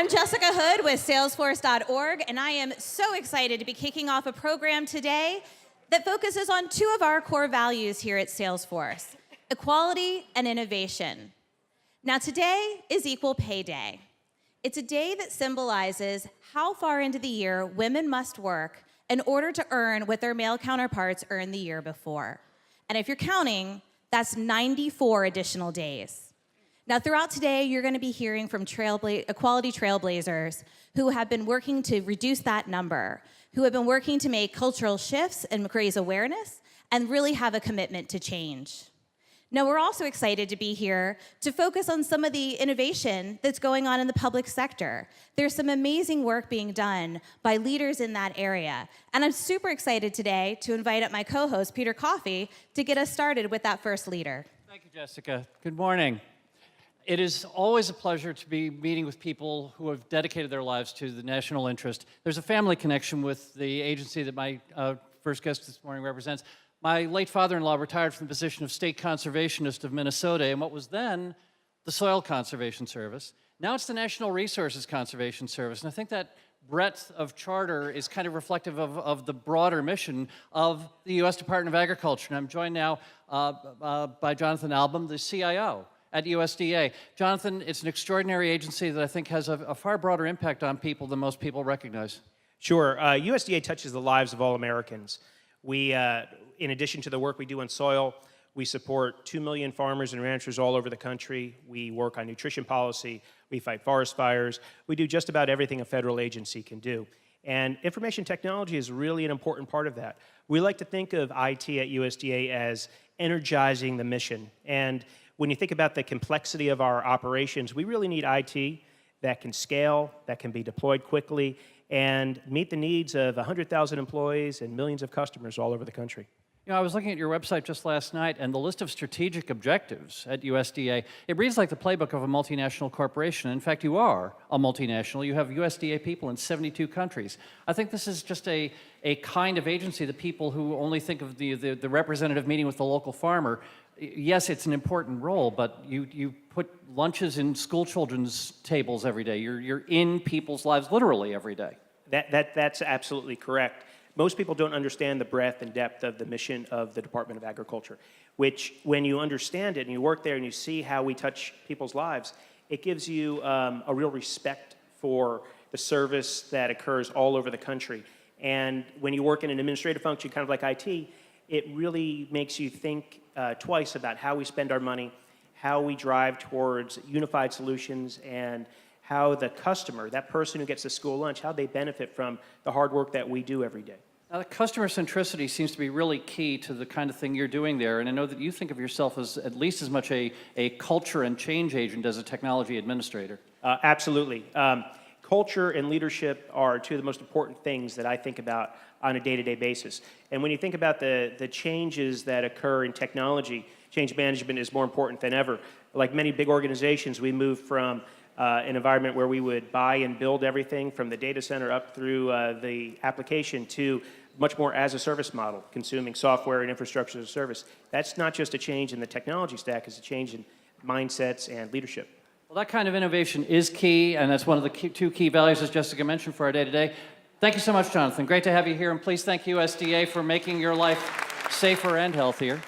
I'm Jessica Hood with Salesforce.org, and I am so excited to be kicking off a program today that focuses on two of our core values here at Salesforce, equality and innovation. Now, today is Equal Pay Day. It's a day that symbolizes how far into the year women must work in order to earn what their male counterparts earned the year before. And if you're counting, that's 94 additional days. Now, throughout today, you're going to be hearing from equality trailblazers who have been working to reduce that number, who have been working to make cultural shifts and raise awareness, and really have a commitment to change. Now, we're also excited to be here to focus on some of the innovation that's going on in the public sector. There's some amazing work being done by leaders in that area. And I'm super excited today to invite up my co-host, Peter Coffey, to get us started with that first leader. Thank you, Jessica. Good morning. It is always a pleasure to be meeting with people who have dedicated their lives to the national interest. There's a family connection with the agency that my first guest this morning represents. My late father-in-law retired from the position of State Conservationist of Minnesota in what was then the Soil Conservation Service. Now it's the National Resources Conservation Service, and I think that breadth of charter is kind of reflective of the broader mission of the U.S. Department of Agriculture. And I'm joined now by Jonathan Alboum, the CIO at USDA. Jonathan, it's an extraordinary agency that I think has a far broader impact on people than most people recognize. Sure. USDA touches the lives of all Americans. We, in addition to the work we do on soil, we support 2 million farmers and ranchers all over the country. We work on nutrition policy. We fight forest fires. We do just about everything a federal agency can do. And information technology is really an important part of that. We like to think of IT at USDA as energizing the mission. And when you think about the complexity of our operations, we really need IT that can scale, that can be deployed quickly, and meet the needs of 100,000 employees and millions of customers all over the country. You know, I was looking at your website just last night, and the list of strategic objectives at USDA, it reads like the playbook of a multinational corporation. In fact, you are a multinational. You have USDA people in 72 countries. I think this is just a kind of agency that people who only think of the representative meeting with the local farmer, yes, it's an important role, but you put lunches in school children's tables every day. You're in people's lives literally every day. That's absolutely correct. Most people don't understand the breadth and depth of the mission of the Department of Agriculture, which when you understand it and you work there and you see how we touch people's lives, it gives you a real respect for the service that occurs all over the country. And when you work in an administrative function, kind of like IT, it really makes you think twice about how we spend our money, how we drive towards unified solutions, and how the customer, that person who gets the school lunch, how they benefit from the hard work that we do every day. Now, the customer centricity seems to be really key to the kind of thing you're doing there, and I know that you think of yourself as at least as much a culture and change agent as a technology administrator. Absolutely. Culture and leadership are two of the most important things that I think about on a day-to-day basis. And when you think about the changes that occur in technology, change management is more important than ever. Like many big organizations, we move from an environment where we would buy and build everything from the data center up through the application to much more as a service model, consuming software and infrastructure as a service. That's not just a change in the technology stack, it's a change in mindsets and leadership. Well, that kind of innovation is key, and that's one of the two key values, as Jessica mentioned, for our day-to-day. Thank you so much, Jonathan. Great to have you here, and please thank USDA for making your life safer and healthier.